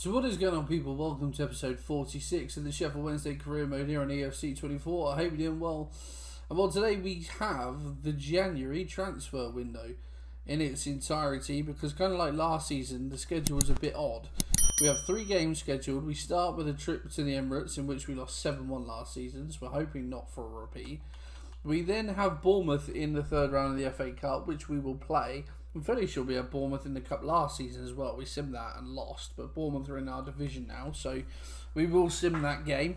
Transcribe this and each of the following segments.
So what is going on, people? Welcome to episode 46 of the Sheffield Wednesday career mode here on EFC 24. I hope you're doing well. And well, today we have the January transfer window in its entirety, because kind of like last season, the schedule was a bit odd. We have 3 games scheduled. We start with a trip to the Emirates, in which we lost 7-1 last season, so we're hoping not for a repeat. We then have Bournemouth in the third round of the FA Cup, which we will play. I'm fairly sure we had Bournemouth in the Cup last season as well. We simmed that and lost, but Bournemouth are in our division now, so we will sim that game.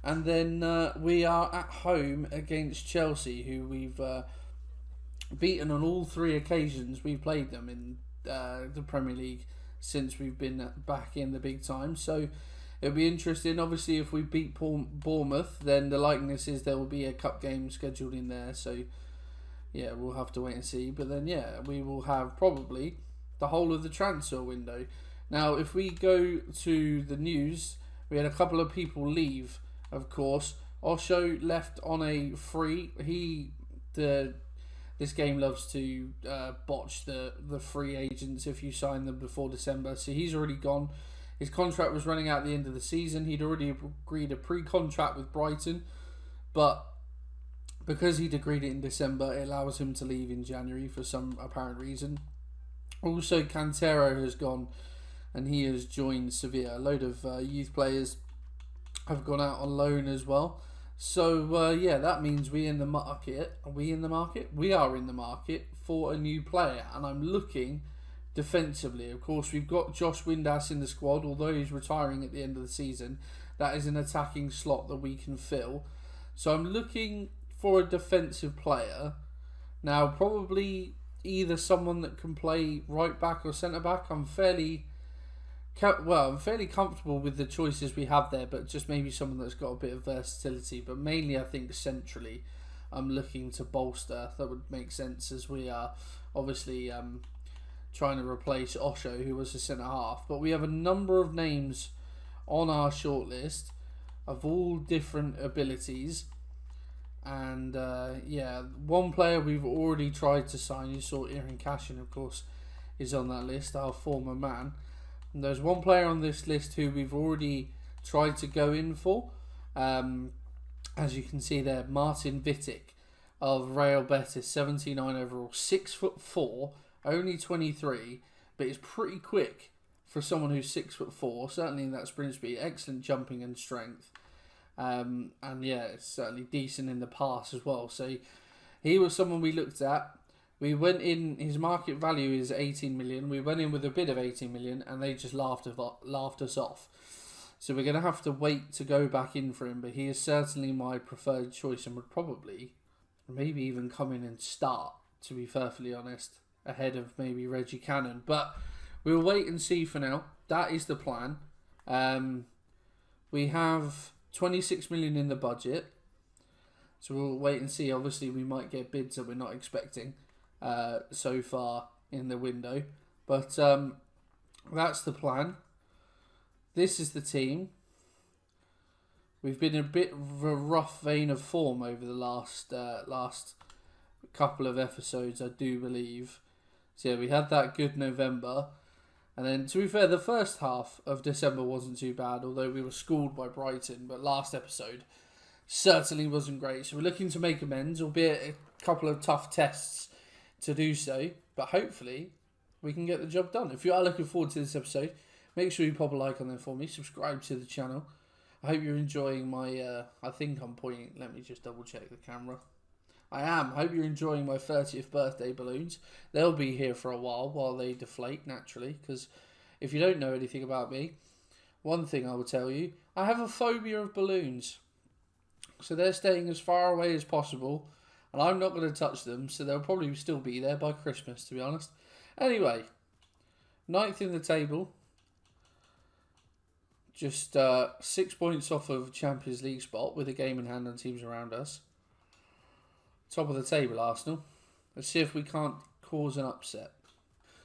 And then we are at home against Chelsea, who we've beaten on all 3 occasions we've played them in the Premier League since we've been back in the big time. So it'll be interesting. Obviously, if we beat Bournemouth, then the likeness is there will be a cup game scheduled in there. So yeah, we'll have to wait and see. But then, yeah, we will have probably the whole of the transfer window. Now, if we go to the news, we had a couple of people leave, of course. Osho left on a free. This game loves to botch the free agents if you sign them before December. So he's already gone. His contract was running out at the end of the season. He'd already agreed a pre-contract with Brighton, but because he'd agreed it in December, it allows him to leave in January for some apparent reason. Also, Cantero has gone and he has joined Sevilla. A load of youth players have gone out on loan as well. So, yeah, that means we're in the market. Are we in the market? We are in the market for a new player, and I'm looking defensively. Of course, we've got Josh Windass in the squad, although he's retiring at the end of the season. That is an attacking slot that we can fill. So I'm looking for a defensive player. Now, probably either someone that can play right back or centre back. I'm fairly comfortable with the choices we have there, but just maybe someone that's got a bit of versatility. But mainly, I think centrally, I'm looking to bolster. That would make sense, as we are obviously trying to replace Osho, who was a centre half. But we have a number of names on our shortlist of all different abilities. And yeah, one player we've already tried to sign, you saw Ian Cashin, of course, is on that list, our former man. And there's one player on this list who we've already tried to go in for. As you can see there, Martin Vitic of Real Betis, 79 overall, 6'4", only 23, but is pretty quick for someone who's 6'4", certainly in that sprint speed, excellent jumping and strength. And yeah, it's certainly decent in the pass as well. So he was someone we looked at. We went in, his market value is 18 million. We went in with a bid of 18 million and they just laughed us off. So we're going to have to wait to go back in for him. But he is certainly my preferred choice and would probably maybe even come in and start, to be perfectly honest, ahead of maybe Reggie Cannon. But we'll wait and see for now. That is the plan. We have 26 million in the budget, so we'll wait and see. Obviously, we might get bids that we're not expecting so far in the window, but that's the plan. This is the team. We've been in a bit of a rough vein of form over the last couple of episodes, I do believe. So yeah, we had that good November. And then, to be fair, the first half of December wasn't too bad, although we were schooled by Brighton. But last episode certainly wasn't great. So we're looking to make amends, albeit a couple of tough tests to do so. But hopefully, we can get the job done. If you are looking forward to this episode, make sure you pop a like on there for me. Subscribe to the channel. I hope you're enjoying my... I think I'm pointing... Let me just double check the camera. I am. I hope you're enjoying my 30th birthday balloons. They'll be here for a while they deflate, naturally, because if you don't know anything about me, one thing I will tell you, I have a phobia of balloons. So they're staying as far away as possible, and I'm not going to touch them, so they'll probably still be there by Christmas, to be honest. Anyway, 9th in the table. Just 6 points off of Champions League spot with a game in hand on teams around us. Top of the table, Arsenal. Let's see if we can't cause an upset.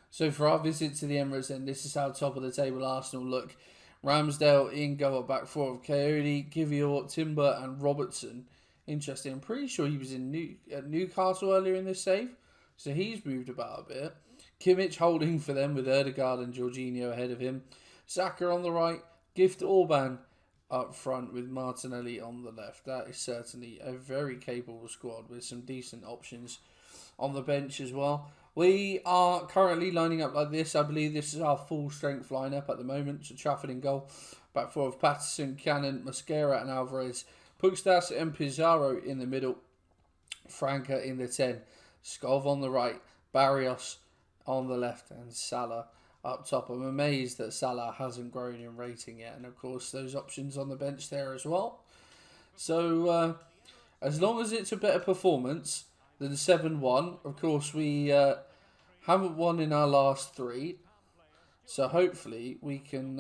So for our visit to the Emirates, then, this is how top of the table Arsenal look. Ramsdale in goal at back 4 of Coyote, Kivior, Timber and Robertson. Interesting. I'm pretty sure he was in Newcastle earlier in this save. So he's moved about a bit. Kimmich holding for them with Erdegaard and Jorginho ahead of him. Saka on the right, Gift Orban up front with Martinelli on the left. That is certainly a very capable squad with some decent options on the bench as well. We are currently lining up like this. I believe this is our full strength lineup at the moment. So Trafford in goal. Back four of Patterson, Cannon, Mosquera and Alvarez. Puigdemont and Pizarro in the middle. Franca in the 10. Skov on the right. Barrios on the left. And Salah up top. I'm amazed that Salah hasn't grown in rating yet. And of course those options on the bench there as well. So as long as it's a better performance than 7-1. Of course, we haven't won in our last 3. So hopefully we can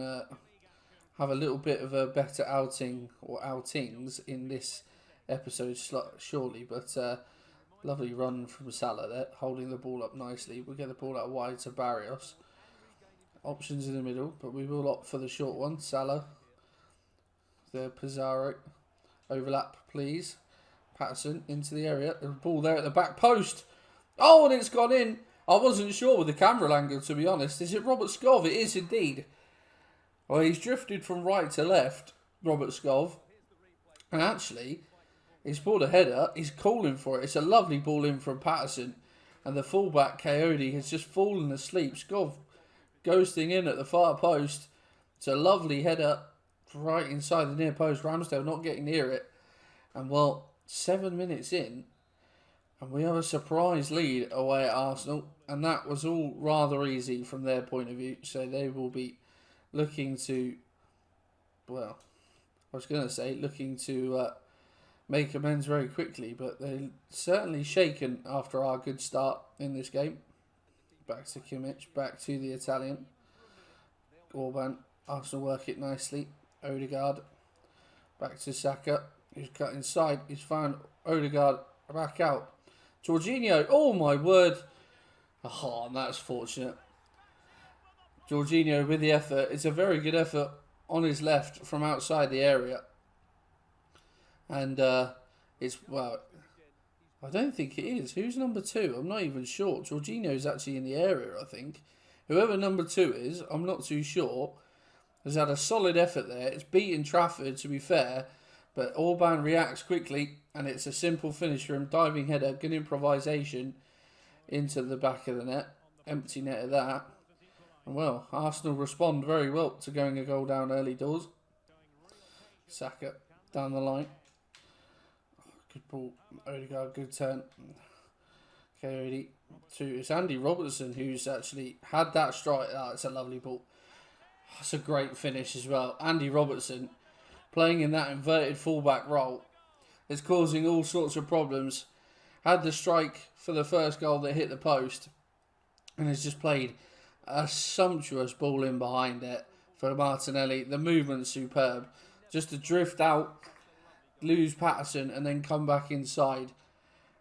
have a little bit of a better outing or outings in this episode surely. But lovely run from Salah there, holding the ball up nicely. We'll get the ball out wide to Barrios. Options in the middle, but we will opt for the short one. Salah. The Pizarro. Overlap, please. Patterson into the area. The ball there at the back post. Oh, and it's gone in. I wasn't sure with the camera angle, to be honest. Is it Robert Skov? It is indeed. Well, he's drifted from right to left, Robert Skov. And actually, he's pulled a header. He's calling for it. It's a lovely ball in from Patterson. And the fullback, Coyote, has just fallen asleep. Skov ghosting in at the far post. It's a lovely header right inside the near post. Ramsdale not getting near it. And well, 7 minutes in, and we have a surprise lead away at Arsenal, and that was all rather easy from their point of view. So they will be looking to, well, I was going to say looking to make amends very quickly, but they're certainly shaken after our good start in this game. Back to Kimmich, back to the Italian. Orban, Arsenal work it nicely. Odegaard, back to Saka. He's cut inside. He's found Odegaard back out. Jorginho. Oh, my word. Oh, and that's fortunate. Jorginho with the effort. It's a very good effort on his left from outside the area. And it's, well, I don't think it is. Who's number 2? I'm not even sure. Jorginho's actually in the area, I think. Whoever number 2 is, I'm not too sure. Has had a solid effort there. It's beaten Trafford, to be fair. But Orban reacts quickly, and it's a simple finish for him. Diving header, good improvisation into the back of the net. Empty net of that. And well, Arsenal respond very well to going a goal down early doors. Saka down the line. Good ball. Odegaard, good turn. Coyote to it's Andy Robertson who's actually had that strike. Oh, it's a lovely ball. That's a great finish as well. Andy Robertson playing in that inverted fullback role is causing all sorts of problems. Had the strike for the first goal that hit the post and has just played a sumptuous ball in behind it for Martinelli. The movement's superb. Just to drift out, lose Patterson and then come back inside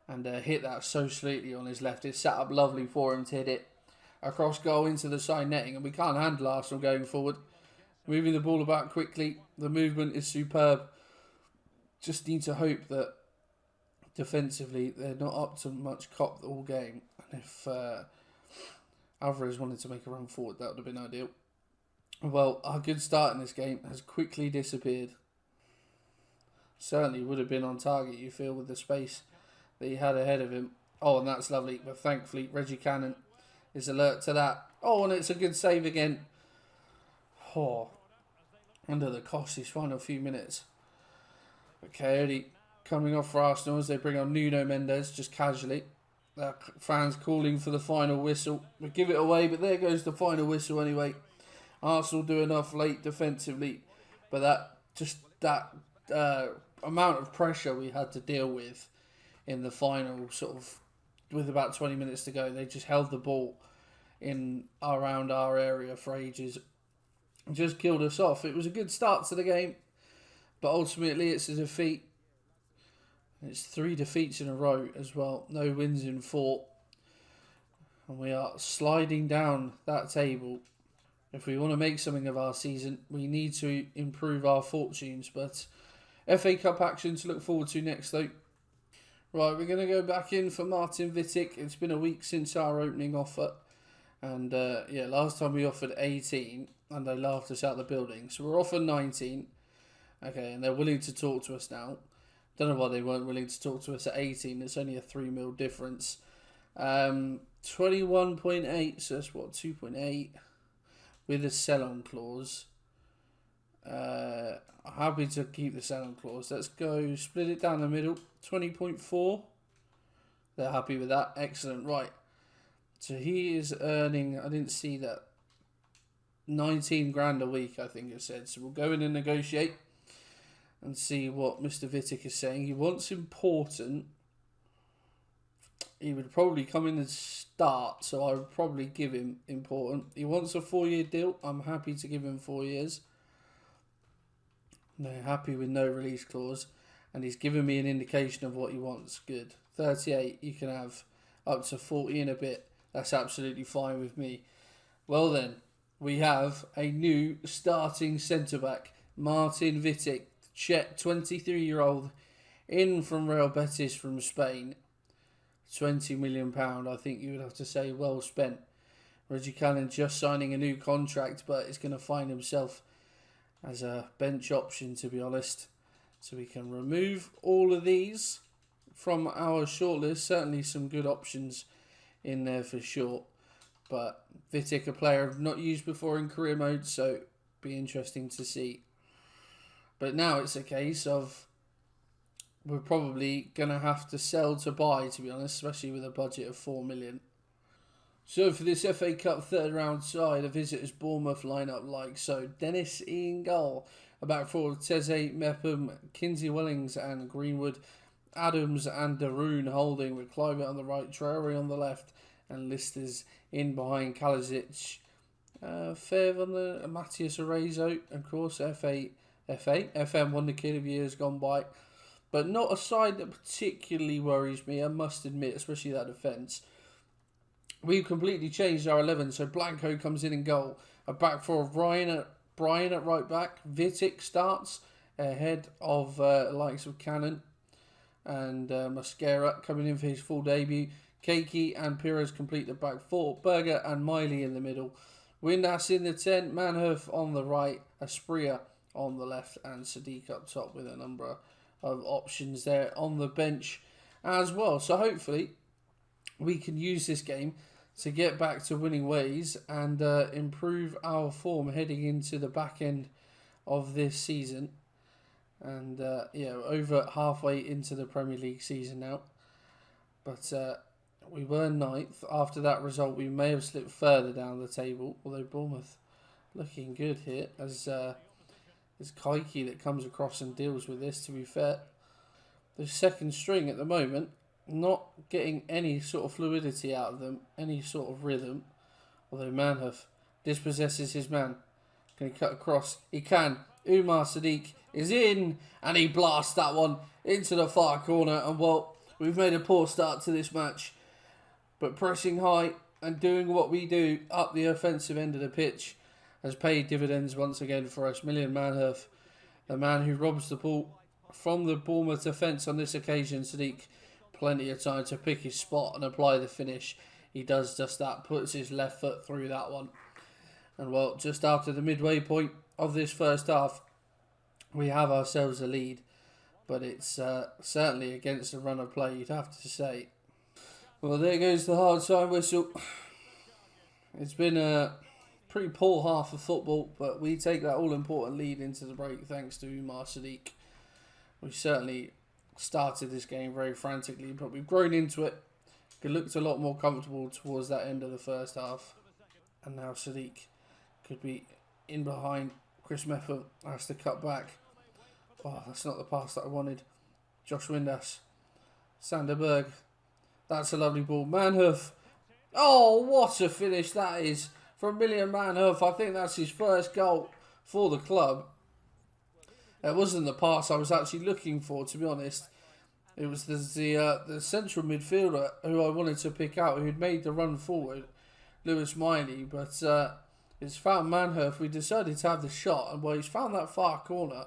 and hit that so sweetly on his left. It's set up lovely for him to hit it across goal into the side netting, and we can't handle Arsenal going forward. Moving the ball about quickly. The movement is superb. Just need to hope that defensively they're not up to much cop all game. And if Alvarez wanted to make a run forward, that would have been ideal. Well, our good start in this game has quickly disappeared. Certainly would have been on target, you feel, with the space that he had ahead of him. Oh, and that's lovely. But thankfully, Reggie Cannon is alert to that. Oh, and it's a good save again. Oh, under the cost these final few minutes. But Coyote coming off for Arsenal as they bring on Nuno Mendes just casually. The fans calling for the final whistle. We give it away, but there goes the final whistle anyway. Arsenal do enough late defensively, but that amount of pressure we had to deal with in the final, sort of with about 20 minutes to go, they just held the ball in around our area for ages. Just killed us off. It was a good start to the game, but ultimately it's a defeat. It's 3 defeats in a row as well. No wins in 4. And we are sliding down that table. If we want to make something of our season, we need to improve our fortunes. But FA Cup action to look forward to next though. Right, we're going to go back in for Martin Vitic. It's been a week since our opening offer. And last time we offered 18. and they laughed us out the building. So we're off at 19. Okay, and they're willing to talk to us now. Don't know why they weren't willing to talk to us at 18. It's only a 3 mil difference. 21.8, so that's what, 2.8 with a sell-on clause. Happy to keep the sell-on clause. Let's go split it down the middle. 20.4. They're happy with that. Excellent. Right. So he is earning, I didn't see that, 19 grand a week, I think it said. So we'll go in and negotiate and see what Mr. Vitic is saying. He wants important. He would probably come in and start, so I would probably give him important. He wants a 4-year deal. I'm happy to give him 4 years. No, happy with no release clause. And he's given me an indication of what he wants. Good. 38, you can have up to 40 and a bit. That's absolutely fine with me. Well then, we have a new starting centre-back. Martin Vitic, Czech 23-year-old, in from Real Betis from Spain. £20 million, I think you would have to say, well spent. Reggie Cannon just signing a new contract, but is going to find himself as a bench option, to be honest. So we can remove all of these from our shortlist. Certainly some good options in there for sure. But Vitic, a player I've not used before in career mode, so be interesting to see. But now it's a case of we're probably going to have to sell to buy, to be honest, especially with a budget of 4 million. So for this FA Cup third round side, a visitors Bournemouth lineup like so. Dennis in goal. A back four, Teze, Mepham, Kinsey Wellings and Greenwood. Adams and Darun holding with Clive on the right, Traore on the left, and Listers in behind Kalasic. Fev on the Matthias Arezzo, of course, FM won the kid of years gone by. But not a side that particularly worries me, I must admit, especially that defence. We've completely changed our 11, so Blanco comes in goal. A back four of Brian at right back. Vitic starts ahead of likes of Cannon and Mascara coming in for his full debut. Keiki and Pires complete the back four. Berger and Miley in the middle. Windass in the 10. Manhoef on the right. Aspria on the left. And Sadiq up top with a number of options there on the bench as well. So hopefully we can use this game to get back to winning ways and improve our form heading into the back end of this season. And over halfway into the Premier League season now. But we were ninth. After that result, we may have slipped further down the table. Although Bournemouth looking good here. As it's Keiki that comes across and deals with this, to be fair. The second string at the moment, not getting any sort of fluidity out of them. Any sort of rhythm. Although Manhoef dispossesses his man. Can he cut across? He can. Umar Sadiq is in, and he blasts that one into the far corner. And well, we've made a poor start to this match, but pressing high and doing what we do up the offensive end of the pitch has paid dividends once again for us. Million Manhoef, the man who robs the ball from the Bournemouth defence on this occasion. Sadiq, plenty of time to pick his spot and apply the finish. He does just that, puts his left foot through that one. And well, just after the midway point of this first half, we have ourselves a lead. But it's certainly against the run of play, you'd have to say. Well, there goes the hard side whistle. It's been a pretty poor half of football, but we take that all-important lead into the break thanks to Umar Sadiq. We certainly started this game very frantically, but we've grown into it. It looked a lot more comfortable towards that end of the first half. And now Sadiq could be in behind. Chris Mepham has to cut back. Oh, that's not the pass that I wanted. Josh Windass. Sanderberg. That's a lovely ball. Manhoef. Oh, what a finish that is from Million Manhoef. I think that's his first goal for the club. It wasn't the pass I was actually looking for, to be honest. It was the central midfielder who I wanted to pick out, who'd made the run forward, Lewis Miley. But it's found Manhoef. We decided to have the shot, and well, he's found that far corner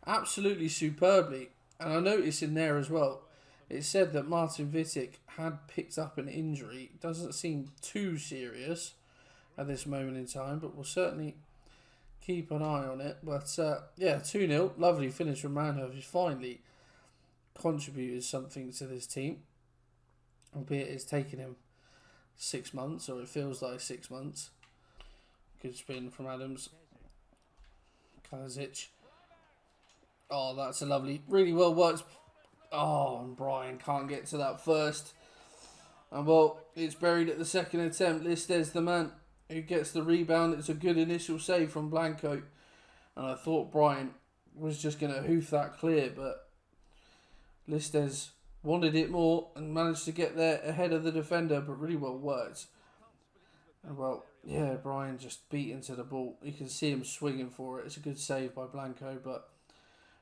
absolutely superbly. And I noticed in there as well, it said that Martin Vitic had picked up an injury. It doesn't seem too serious at this moment in time, but we'll certainly keep an eye on it. But yeah, 2-0. Lovely finish from Manhove. He's finally contributed something to this team. Albeit it's taken him 6 months, or it feels like 6 months. Good spin from Adams. Kalasic. Oh, that's a lovely, really well worked. Oh, and Brian can't get to that first. And well, it's buried at the second attempt. Liste's the man who gets the rebound. It's a good initial save from Blanco. And I thought Brian was just going to hoof that clear, but Listes wanted it more and managed to get there ahead of the defender, but really well worked. And well, yeah, Brian just beat into the ball. You can see him swinging for it. It's a good save by Blanco, but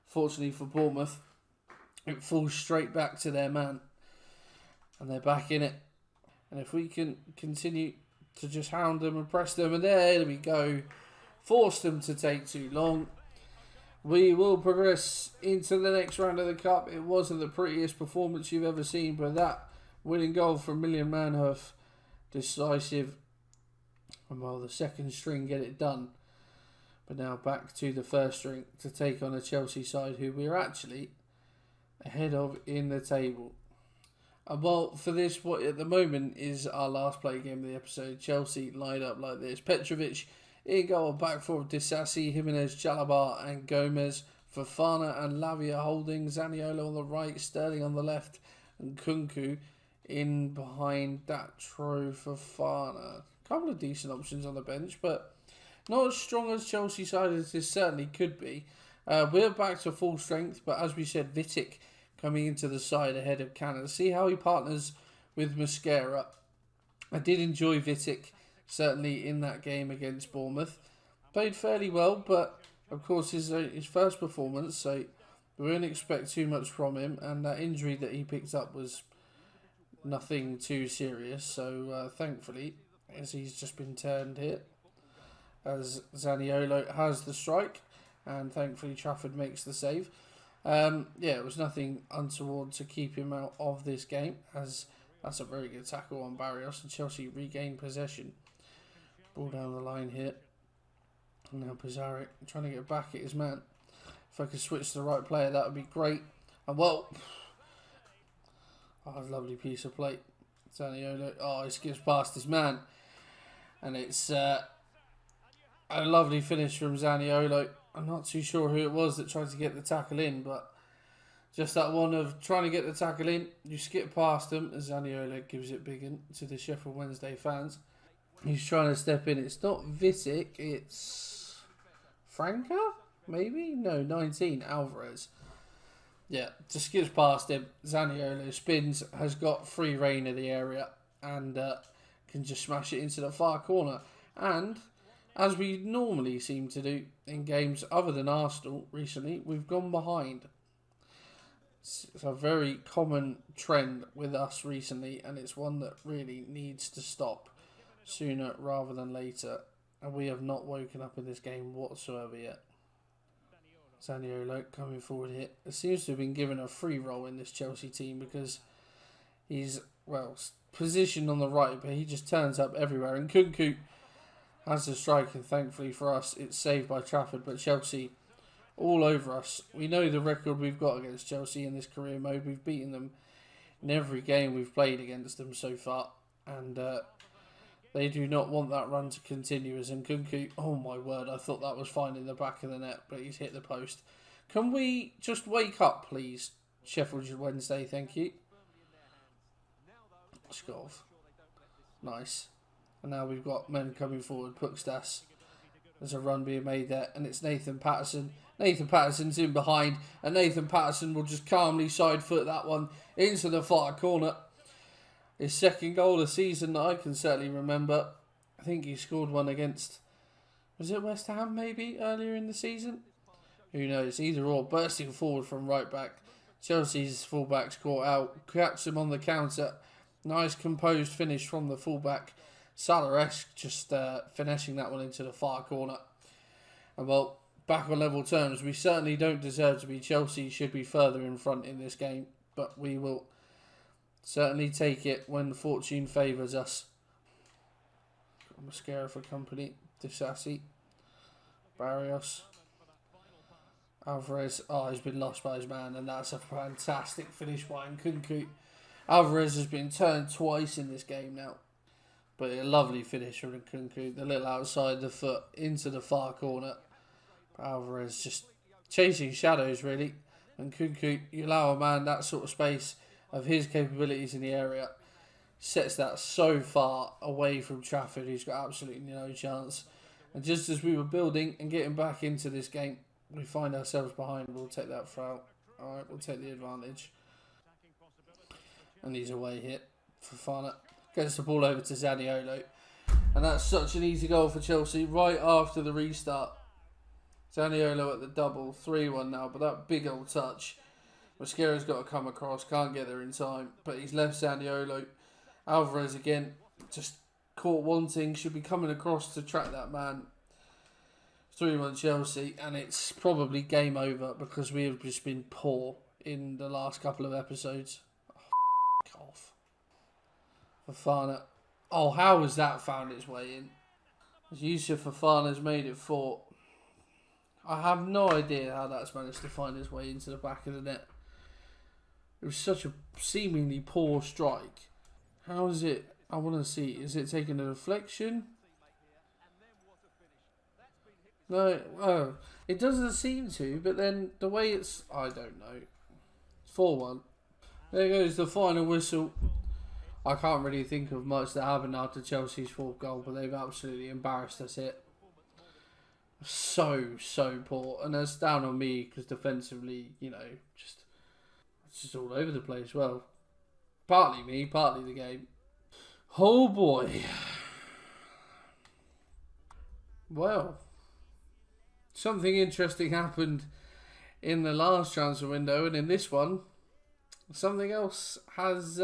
fortunately for Bournemouth, it falls straight back to their man. And they're back in it. And if we can continue to just hound them and press them, and there we go. Force them to take too long. We will progress into the next round of the Cup. It wasn't the prettiest performance you've ever seen, but that winning goal from Million Manhoef, decisive. And well, the second string get it done. But now back to the first string to take on a Chelsea side who we're actually ahead of in the table. And well, for this, what at the moment is our last play game of the episode. Chelsea lined up like this. Petrovic in goal, back four of Disasi, Jimenez, Chalabar and Gomez. Fofana and Lavia holding. Zaniolo on the right, Sterling on the left, and Kunku in behind Datro Fofana. A couple of decent options on the bench, but not as strong as Chelsea side as this certainly could be. We're back to full strength, but as we said, Vitic coming into the side ahead of Canada. See how he partners with Mosquera. I did enjoy Vitic, certainly in that game against Bournemouth. Played fairly well, but of course his first performance, so we wouldn't expect too much from him. And that injury that he picked up was nothing too serious, so thankfully, as he's just been turned here, as Zaniolo has the strike, and thankfully Trafford makes the save. Yeah, it was nothing untoward to keep him out of this game, as that's a very good tackle on Barrios, and Chelsea regain possession. Ball down the line here. And now Pizarro trying to get back at his man. If I could switch to the right player, that would be great. And well, oh, lovely piece of play. Zaniolo, oh, he skips past his man. And it's a lovely finish from Zaniolo. I'm not too sure who it was that tried to get the tackle in, but just that one of trying to get the tackle in, you skip past him, as Zaniolo gives it big in to the Sheffield Wednesday fans. He's trying to step in. It's not Vitic, it's Franca, maybe? No, 19, Alvarez. Yeah, just skips past him. Zaniolo spins, has got free reign of the area, and can just smash it into the far corner. And as we normally seem to do in games other than Arsenal recently, we've gone behind. It's a very common trend with us recently, and it's one that really needs to stop sooner rather than later. And we have not woken up in this game whatsoever yet. Zaniolo coming forward here. It seems to have been given a free roll in this Chelsea team because he's, well, positioned on the right, but he just turns up everywhere. And Kunku has the strike, and thankfully for us, it's saved by Trafford. But Chelsea all over us. We know the record we've got against Chelsea in this career mode. We've beaten them in every game we've played against them so far. And they do not want that run to continue. As in Kunku, oh my word, I thought that was fine in the back of the net, but he's hit the post. Can we just wake up, please? Sheffield Wednesday, thank you. Skov. Nice. And now we've got men coming forward. Pukstas. There's a run being made there, and it's Nathan Patterson. Nathan Patterson's in behind, and Nathan Patterson will just calmly side foot that one into the far corner. His second goal of the season that I can certainly remember. I think he scored one against, was it West Ham maybe, earlier in the season? Who knows, either or. Bursting forward from right back. Chelsea's fullback's caught out. Catch him on the counter. Nice composed finish from the fullback. Salaresque just finishing that one into the far corner. And well, back on level terms, we certainly don't deserve to be. Chelsea should be further in front in this game, but we will certainly take it when fortune favours us. Mascara for company. Disasi. Barrios. Alvarez. Oh, he's been lost by his man, and that's a fantastic finish by Nkunku. Alvarez has been turned twice in this game now. But a lovely finish from Nkunku. The little outside the foot into the far corner. Alvarez just chasing shadows, really. Nkunku, you allow a man that sort of space of his capabilities in the area, sets that so far away from Trafford, who's got absolutely no chance. And just as we were building and getting back into this game, we find ourselves behind. We'll take that foul. Alright, we'll take the advantage. And he's away hit. Fofana gets the ball over to Zaniolo. And that's such an easy goal for Chelsea right after the restart. Zaniolo at the double, 3-1 now, but that big old touch. Mosquera's got to come across, can't get there in time, but he's left Zaniolo. Alvarez again, just caught wanting, should be coming across to track that man. 3-1 Chelsea, and it's probably game over because we have just been poor in the last couple of episodes. Oh, off. Fofana. Oh, how has that found its way in? Yusuf Fofana's made it 4. I have no idea how that's managed to find its way into the back of the net. It was such a seemingly poor strike. How is it? I want to see. Is it taking a deflection? No, it doesn't seem to, but then the way it's... I don't know. 4-1. There goes the final whistle. I can't really think of much that happened after Chelsea's 4th goal, but they've absolutely embarrassed us here. So poor. And that's down on me because defensively, you know, it's just all over the place. Well, partly me, partly the game. Oh boy. Well, something interesting happened in the last transfer window, and in this one, something else has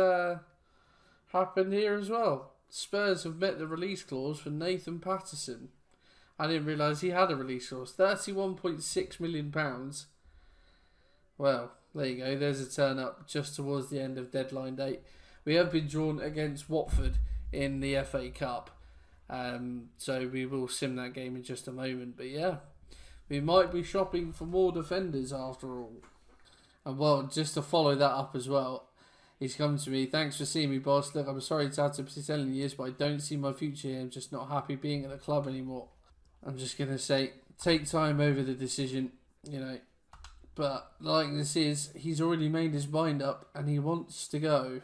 happened here as well. Spurs have met the release clause for Nathan Patterson. I didn't realise he had a release clause. £31.6 million. Well, there you go. There's a turn up just towards the end of deadline date. We have been drawn against Watford in the FA Cup. So we will sim that game in just a moment. But yeah, we might be shopping for more defenders after all. And well, just to follow that up as well, he's come to me. Thanks for seeing me, boss. Look, I'm sorry to have to be telling you this, but I don't see my future here. I'm just not happy being at the club anymore. I'm just going to say, take time over the decision, you know. But like this is, he's already made his mind up and he wants to go.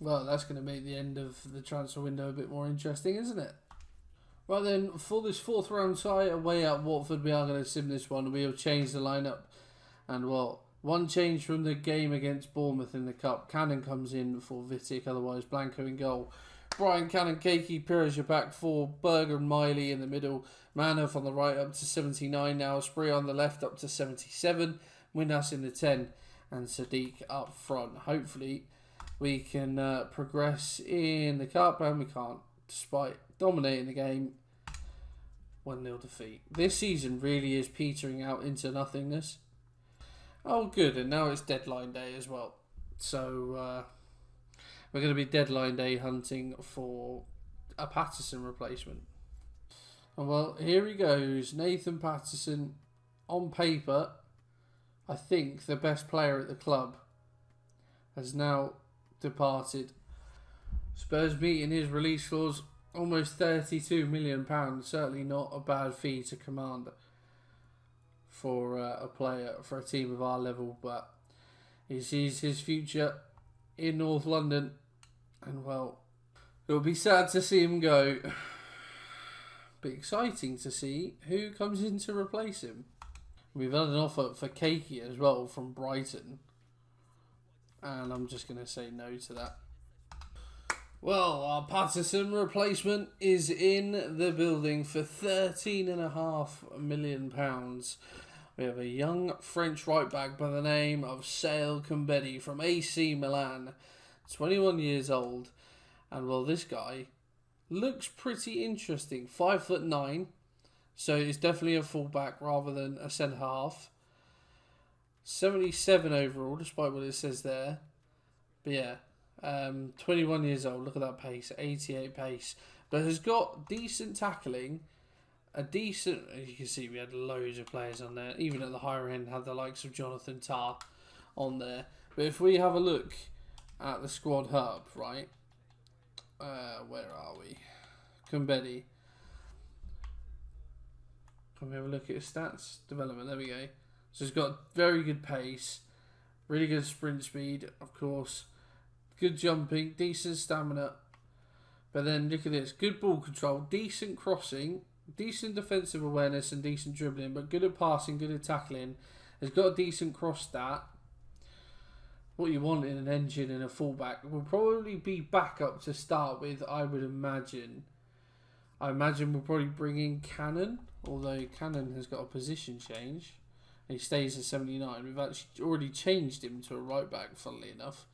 Well, that's going to make the end of the transfer window a bit more interesting, isn't it? Right then, for this 4th round tie away at Watford, we are going to sim this one. We have changed the lineup. And well, one change from the game against Bournemouth in the Cup. Cannon comes in for Vitic, otherwise Blanco in goal. Brian Cannon, Keiki, Pires back 4, Berger and Miley in the middle, Manhoff on the right up to 79 now, Spree on the left up to 77, Windass in the 10, and Sadiq up front. Hopefully we can progress in the Cup, and we can't, despite dominating the game. 1-0 defeat. This season really is petering out into nothingness. Oh good, and now it's deadline day as well. So we're going to be deadline day hunting for a Patterson replacement. And well, here he goes. Nathan Patterson, on paper, I think the best player at the club, has now departed. Spurs meeting his release clause, almost £32 million. Certainly not a bad fee to command for a player, for a team of our level. But he sees his future in North London. And well, it'll be sad to see him go. But exciting to see who comes in to replace him. We've had an offer for Keiki as well from Brighton. And I'm just going to say no to that. Well, our Patterson replacement is in the building for £13.5 million. We have a young French right back by the name of Sale Koumbedi from AC Milan. 21 years old. And well, this guy looks pretty interesting. 5'9", so he's definitely a fullback rather than a centre half. 77 overall, despite what it says there. But yeah, 21 years old. Look at that pace, 88 pace, but has got decent tackling. a decent. As you can see, we had loads of players on there. Even at the higher end, had the likes of Jonathan Tah on there. But if we have a look at the squad hub, right? Where are we? Kumbedi. Can we have a look at his stats? Development, there we go. So he's got very good pace, really good sprint speed, of course. Good jumping, decent stamina. But then look at this, good ball control, decent crossing, decent defensive awareness and decent dribbling, but good at passing, good at tackling. He's got a decent cross stat. What you want in an engine and a fullback will probably be backup to start with, I would imagine. I imagine we'll probably bring in Cannon, although Cannon has got a position change. He stays at 79. We've actually already changed him to a right back, funnily enough.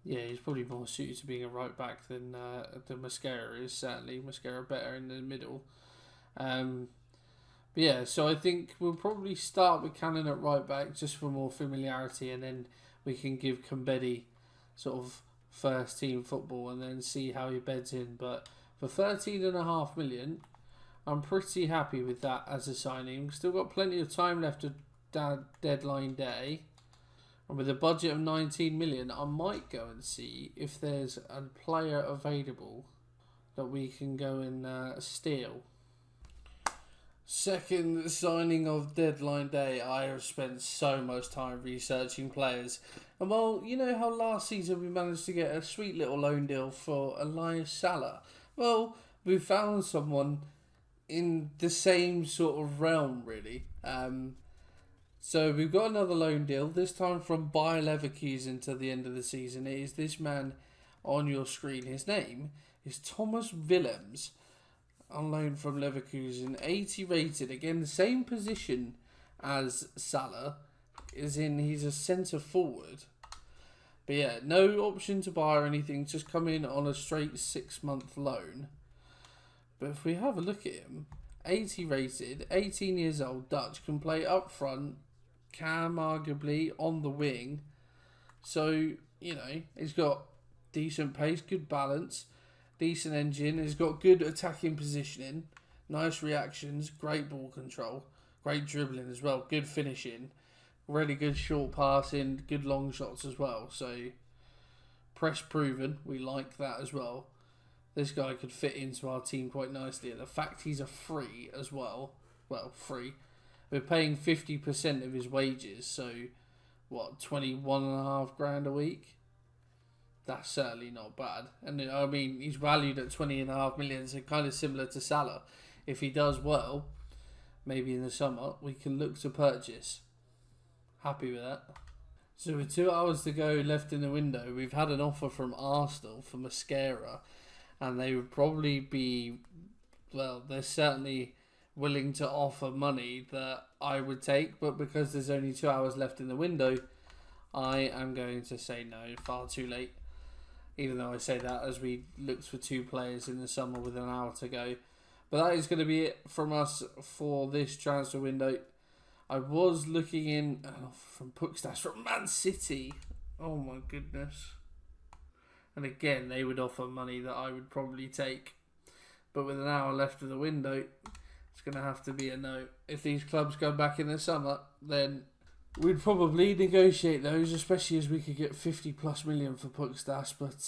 Yeah, he's probably more suited to being a right back than Mascara is, certainly. Mascara better in the middle. But yeah, so I think we'll probably start with Cannon at right back just for more familiarity, and then we can give Kumbedi sort of first team football and then see how he beds in. But for 13.5 million, I'm pretty happy with that as a signing. We've still got plenty of time left to deadline day. And with a budget of 19 million, I might go and see if there's a player available that we can go and steal. Second signing of deadline day, I have spent so much time researching players. And well, you know how last season we managed to get a sweet little loan deal for Elias Salah? Well, we found someone in the same sort of realm, really. So we've got another loan deal, this time from Bayer Leverkusen until the end of the season. It is this man on your screen. His name is Thomas Willems, on loan from Leverkusen, 80 rated. Again, the same position as Salah, as in he's a centre forward. But yeah, no option to buy or anything, just come in on a straight 6-month loan. But if we have a look at him, 80 rated, 18 years old, Dutch, can play up front, can arguably on the wing. So, you know, he's got decent pace, good balance, decent engine. He's got good attacking positioning, nice reactions, great ball control, great dribbling as well, good finishing, really good short passing, good long shots as well. So, press proven, we like that as well. This guy could fit into our team quite nicely. And the fact he's a free as well, free. We're paying 50% of his wages, so what, 21.5 grand a week? That's certainly not bad. And I mean, he's valued at 20.5 million, so kind of similar to Salah. If he does well, maybe in the summer, we can look to purchase. Happy with that. So with 2 hours to go left in the window, we've had an offer from Arsenal for Mascara, and they would probably be, well, they're certainly willing to offer money that I would take, but because there's only 2 hours left in the window, I am going to say no, far too late. Even though I say that as we looked for 2 players in the summer with an hour to go. But that is going to be it from us for this transfer window. I was looking in from Puckstats from Man City. Oh my goodness. And again, they would offer money that I would probably take. But with an hour left of the window, it's going to have to be a no. If these clubs go back in the summer, then we'd probably negotiate those, especially as we could get 50 plus million for Puckstats. But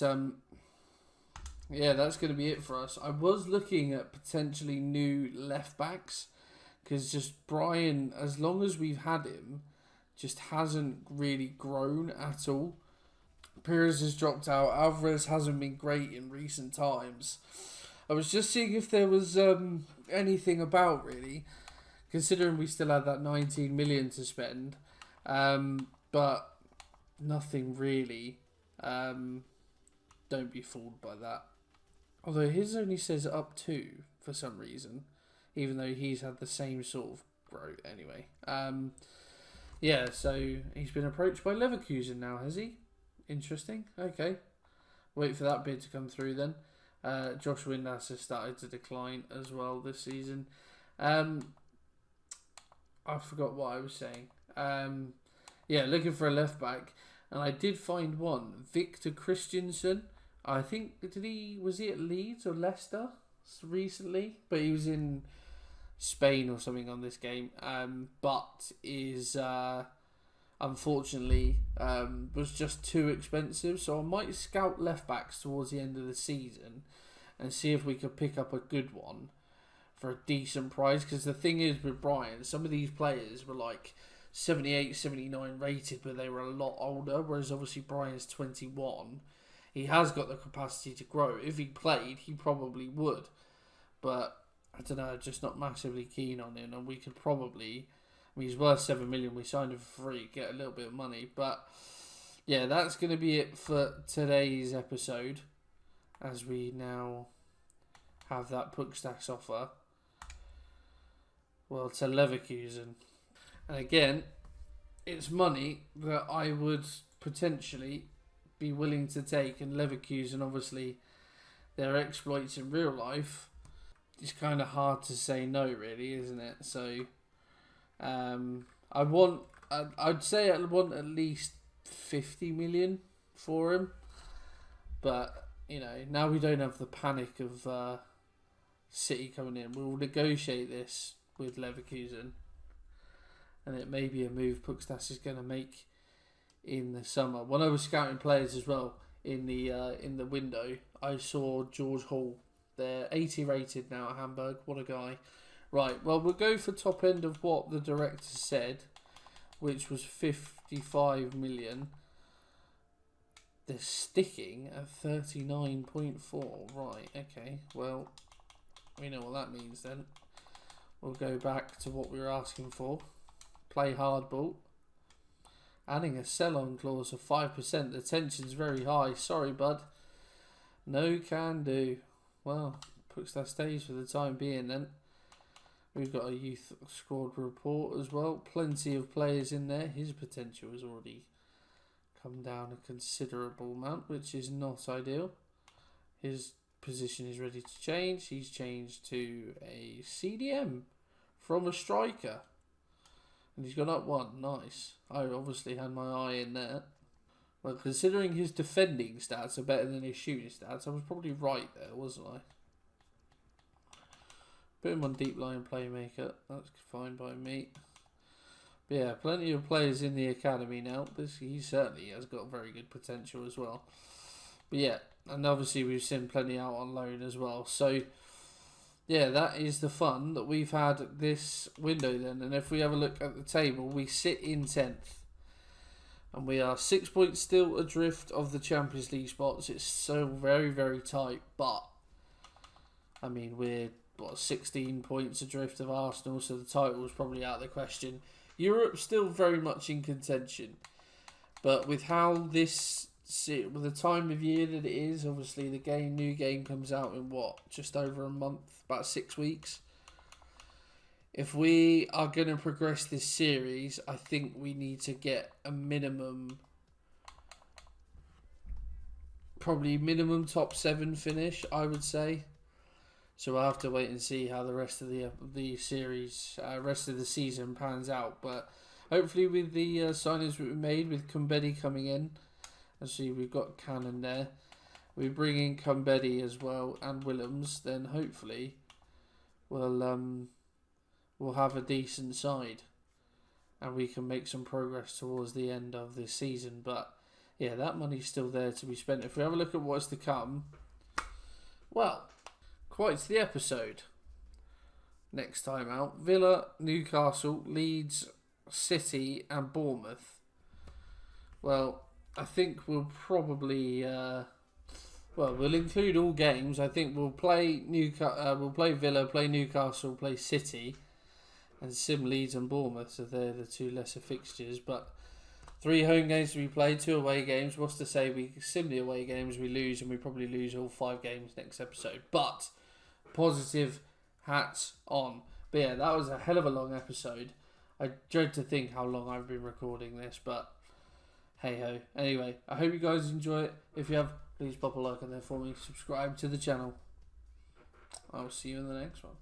yeah, that's going to be it for us. I was looking at potentially new left backs, because just Brian, as long as we've had him, just hasn't really grown at all. Pires has dropped out. Alvarez hasn't been great in recent times. I was just seeing if there was anything about, really, considering we still had that 19 million to spend. But nothing really. Don't be fooled by that. Although his only says up to for some reason, even though he's had the same sort of growth anyway. Yeah, so he's been approached by Leverkusen now, has he? Interesting. Okay. Wait for that bid to come through then. Josh Windass has started to decline as well this season. I forgot what I was saying. Yeah, looking for a left back, and I did find one, Victor Christensen. I think was he at Leeds or Leicester? recently, but he was in Spain or something on this game. But is unfortunately was just too expensive. So I might scout left backs towards the end of the season and see if we could pick up a good one for a decent price. Because the thing is with Brian, some of these players were like 78, 79 rated, but they were a lot older. Whereas obviously Brian's 21. He has got the capacity to grow. If he played, he probably would. But I don't know, just not massively keen on him. And we could probably, I mean, he's worth 7 million. We signed him for free, get a little bit of money. But yeah, that's going to be it for today's episode. As we now have that Puckstacks offer. Well, to Leverkusen. And again, it's money that I would potentially be willing to take. And Leverkusen, obviously, their exploits in real life, it's kind of hard to say no, really, isn't it? So, I'd say I'd want at least 50 million for him. But, you know, now we don't have the panic of City coming in. We'll negotiate this with Leverkusen. And it may be a move Puckstacks is going to make in the summer. When I was scouting players as well in the window, I saw George Hall. They're 80 rated now at Hamburg. What a guy. Right, well, we'll go for top end of what the director said, which was 55 million. They're sticking at 39.4. Right, okay. Well, we know what that means then. We'll go back to what we were asking for. Play hardball. Adding a sell-on clause of 5%. The tension's very high. Sorry, bud. No can do. Well, Puckstacks stays for the time being then. We've got a youth squad report as well. Plenty of players in there. His potential has already come down a considerable amount, which is not ideal. His position is ready to change. He's changed to a CDM from a striker. And he's gone up one. Nice. I obviously had my eye in there. Well, considering his defending stats are better than his shooting stats, I was probably right there, wasn't I? Put him on deep line playmaker. That's fine by me. But yeah, plenty of players in the academy now. He certainly has got very good potential as well. But yeah, and obviously we've seen plenty out on loan as well. So yeah, that is the fun that we've had this window then. And if we have a look at the table, we sit in 10th. And we are 6 points still adrift of the Champions League spots. It's so very, very tight. But, I mean, we're 16 points adrift of Arsenal. So the title is probably out of the question. Europe's still very much in contention. But with how this, with the time of year that it is, obviously the new game comes out in just over a month, about 6 weeks. If we are going to progress this series, I think we need to get a probably minimum top 7 finish, I would say. So we'll have to wait and see how the rest of the series, rest of the season pans out. But hopefully with the signings we made, with Kumbedi coming in, actually we've got Cannon there. We bring in Kumbedi as well and Willems, then hopefully we'll have a decent side and we can make some progress towards the end of this season. But yeah, that money's still there to be spent. If we have a look at what's to come, well, quite the episode next time out. Villa, Newcastle, Leeds, City and Bournemouth. Well, I think we'll probably we'll include all games. I think we'll play we'll play Villa, play Newcastle, play City, and sim Leeds and Bournemouth. So they're the 2 lesser fixtures. But 3 home games to be played, 2 away games. What's to say we sim the away games, we lose, and we probably lose all 5 games next episode. But positive hats on. But yeah, that was a hell of a long episode. I dread to think how long I've been recording this, but hey ho. Anyway, I hope you guys enjoy it. If you have, please pop a like on there for me. Subscribe to the channel. I'll see you in the next one.